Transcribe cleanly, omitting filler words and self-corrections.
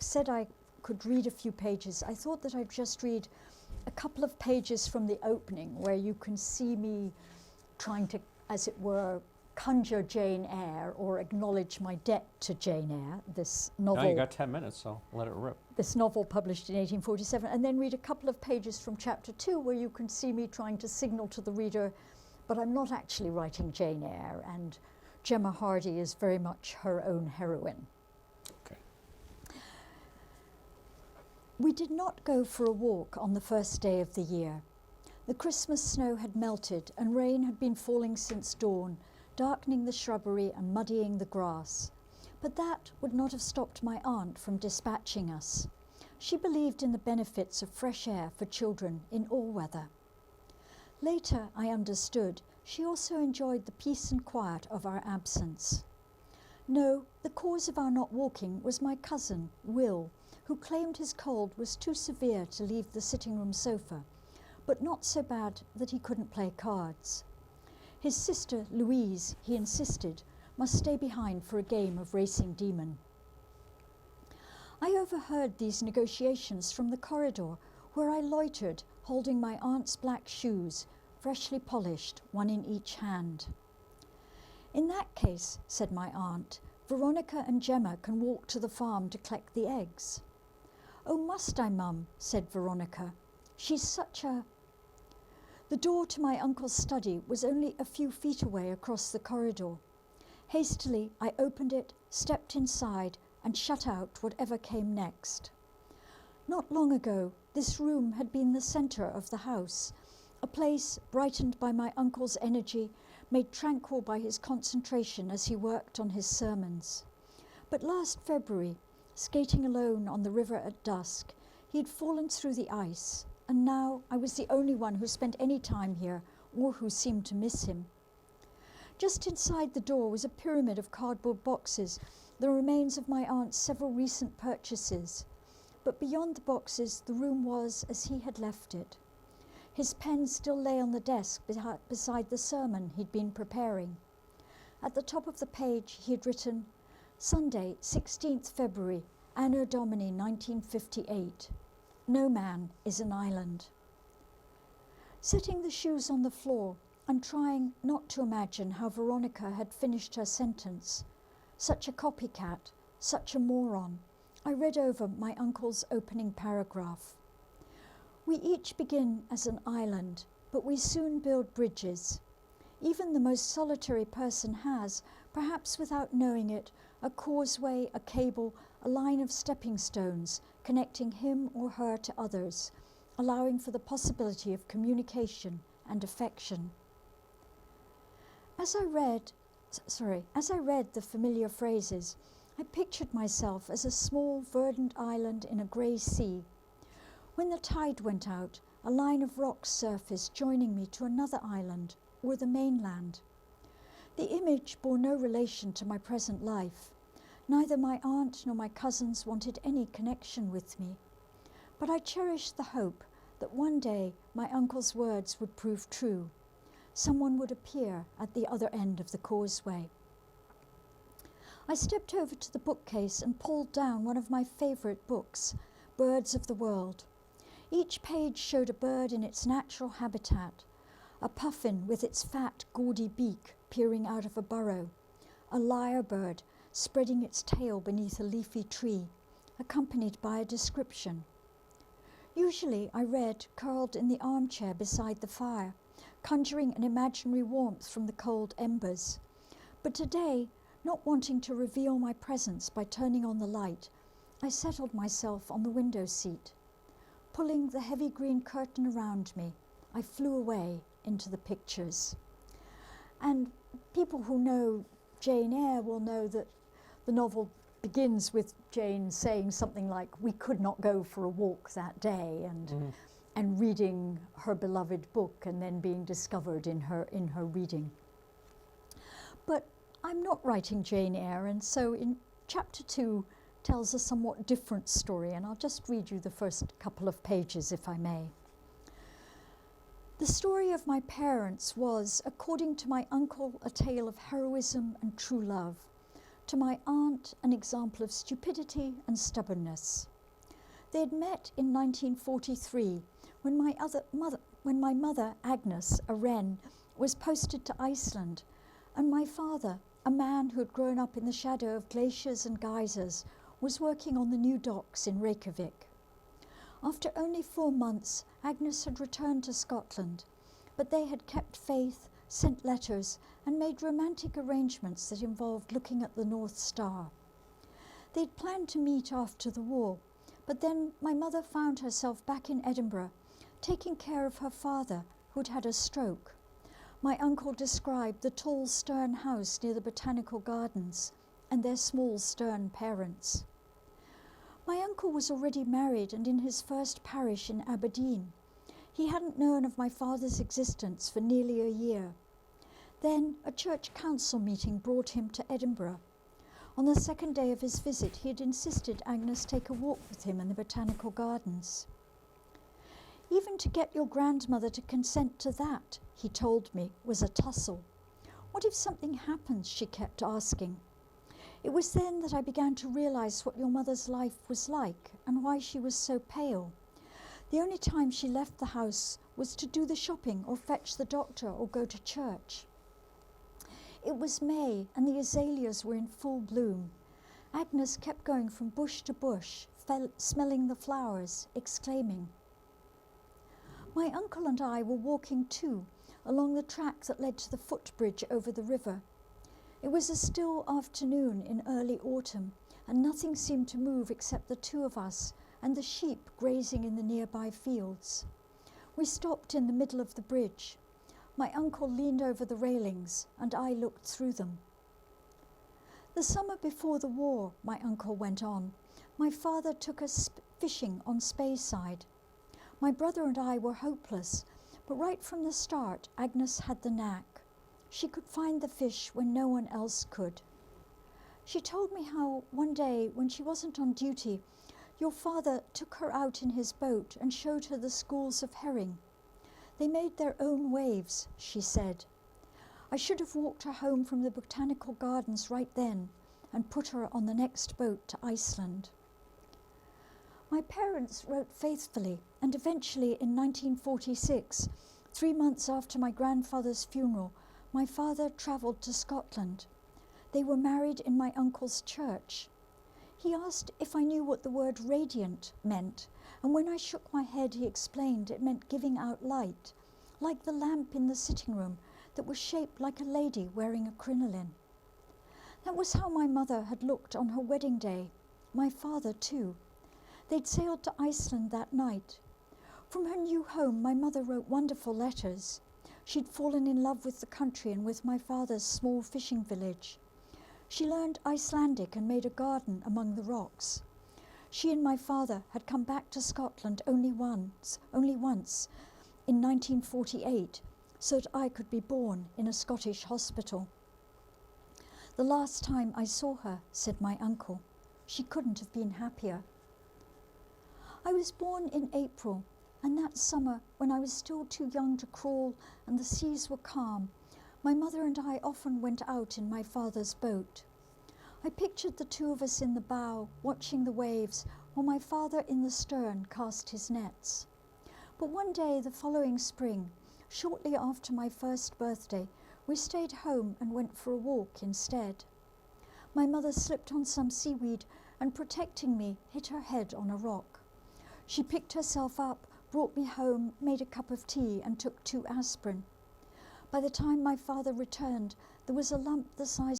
said I could read a few pages, I thought that I'd just read a couple of pages from the opening where you can see me trying to, as it were, conjure Jane Eyre or acknowledge my debt to Jane Eyre, this novel. Now you got 10 minutes, so let it rip. This novel published in 1847, and then read a couple of pages from chapter 2 where you can see me trying to signal to the reader, but I'm not actually writing Jane Eyre, and Gemma Hardy is very much her own heroine. Okay. We did not go for a walk on the first day of the year. The Christmas snow had melted and rain had been falling since dawn, darkening the shrubbery and muddying the grass. But that would not have stopped my aunt from dispatching us. She believed in the benefits of fresh air for children in all weather. Later, I understood, she also enjoyed the peace and quiet of our absence. No, the cause of our not walking was my cousin, Will, who claimed his cold was too severe to leave the sitting-room sofa, but not so bad that he couldn't play cards. His sister, Louise, he insisted, must stay behind for a game of racing demon. I overheard these negotiations from the corridor, where I loitered, holding my aunt's black shoes, freshly polished, one in each hand. In that case, said my aunt, Veronica and Gemma can walk to the farm to collect the eggs. Oh, must I, Mum? Said Veronica. She's such a... The door to my uncle's study was only a few feet away across the corridor. Hastily, I opened it, stepped inside, and shut out whatever came next. Not long ago, this room had been the centre of the house, a place brightened by my uncle's energy, made tranquil by his concentration as he worked on his sermons. But last February, skating alone on the river at dusk, he had fallen through the ice, and now I was the only one who spent any time here or who seemed to miss him. Just inside the door was a pyramid of cardboard boxes, the remains of my aunt's several recent purchases. But beyond the boxes, the room was as he had left it. His pen still lay on the desk beside the sermon he'd been preparing. At the top of the page he had written, Sunday, 16th February, Anno Domini 1958. No man is an island. Setting the shoes on the floor and trying not to imagine how Veronica had finished her sentence, such a copycat, such a moron, I read over my uncle's opening paragraph. We each begin as an island, but we soon build bridges. Even the most solitary person has, perhaps without knowing it, a causeway, a cable, a line of stepping stones connecting him or her to others, allowing for the possibility of communication and affection. As I read the familiar phrases, I pictured myself as a small verdant island in a grey sea. When the tide went out, a line of rocks surfaced, joining me to another island, or the mainland. The image bore no relation to my present life. Neither my aunt nor my cousins wanted any connection with me. But I cherished the hope that one day my uncle's words would prove true. Someone would appear at the other end of the causeway. I stepped over to the bookcase and pulled down one of my favourite books, Birds of the World. Each page showed a bird in its natural habitat, a puffin with its fat, gaudy beak peering out of a burrow, a lyrebird spreading its tail beneath a leafy tree, accompanied by a description. Usually I read curled in the armchair beside the fire, conjuring an imaginary warmth from the cold embers. But today, not wanting to reveal my presence by turning on the light, I settled myself on the window seat. Pulling the heavy green curtain around me, I flew away into the pictures. And people who know Jane Eyre will know that the novel begins with Jane saying something like, we could not go for a walk that day, and reading her beloved book and then being discovered in her reading. But I'm not writing Jane Eyre, and so in chapter 2 tells a somewhat different story, and I'll just read you the first couple of pages, if I may. The story of my parents was, according to my uncle, a tale of heroism and true love, to my aunt an example of stupidity and stubbornness. They had met in 1943 when my mother, Agnes, a wren, was posted to Iceland, and my father, a man who had grown up in the shadow of glaciers and geysers, was working on the new docks in Reykjavik. After only 4 months, Agnes had returned to Scotland, but they had kept faith, sent letters, and made romantic arrangements that involved looking at the North Star. They'd planned to meet after the war, but then my mother found herself back in Edinburgh, taking care of her father, who'd had a stroke. My uncle described the tall stern house near the Botanical Gardens and their small stern parents. My uncle was already married and in his first parish in Aberdeen. He hadn't known of my father's existence for nearly a year. Then a church council meeting brought him to Edinburgh. On the second day of his visit, he had insisted Agnes take a walk with him in the Botanical Gardens. Even to get your grandmother to consent to that, he told me, was a tussle. What if something happens, she kept asking. It was then that I began to realise what your mother's life was like and why she was so pale. The only time she left the house was to do the shopping or fetch the doctor or go to church. It was May and the azaleas were in full bloom. Agnes kept going from bush to bush, smelling the flowers, exclaiming. My uncle and I were walking too, along the track that led to the footbridge over the river. It was a still afternoon in early autumn, and nothing seemed to move except the two of us and the sheep grazing in the nearby fields. We stopped in the middle of the bridge. My uncle leaned over the railings, and I looked through them. The summer before the war, my uncle went on, my father took us fishing on Speyside. My brother and I were hopeless, but right from the start, Agnes had the knack. She could find the fish when no one else could. She told me how one day, when she wasn't on duty, your father took her out in his boat and showed her the schools of herring. They made their own waves, she said. I should have walked her home from the Botanical Gardens right then and put her on the next boat to Iceland. My parents wrote faithfully, and eventually in 1946, 3 months after my grandfather's funeral, my father travelled to Scotland. They were married in my uncle's church. He asked if I knew what the word radiant meant, and when I shook my head he explained it meant giving out light, like the lamp in the sitting room that was shaped like a lady wearing a crinoline. That was how my mother had looked on her wedding day, my father too. They'd sailed to Iceland that night. From her new home, my mother wrote wonderful letters. She'd fallen in love with the country and with my father's small fishing village. She learned Icelandic and made a garden among the rocks. She and my father had come back to Scotland only once, in 1948, so that I could be born in a Scottish hospital. The last time I saw her, said my uncle, she couldn't have been happier. I was born in April, and that summer, when I was still too young to crawl and the seas were calm, my mother and I often went out in my father's boat. I pictured the two of us in the bow, watching the waves, while my father in the stern cast his nets. But one day the following spring, shortly after my first birthday, we stayed home and went for a walk instead. My mother slipped on some seaweed and, protecting me, hit her head on a rock. She picked herself up, brought me home, made a cup of tea and took 2 aspirin. By the time my father returned, there was a lump the size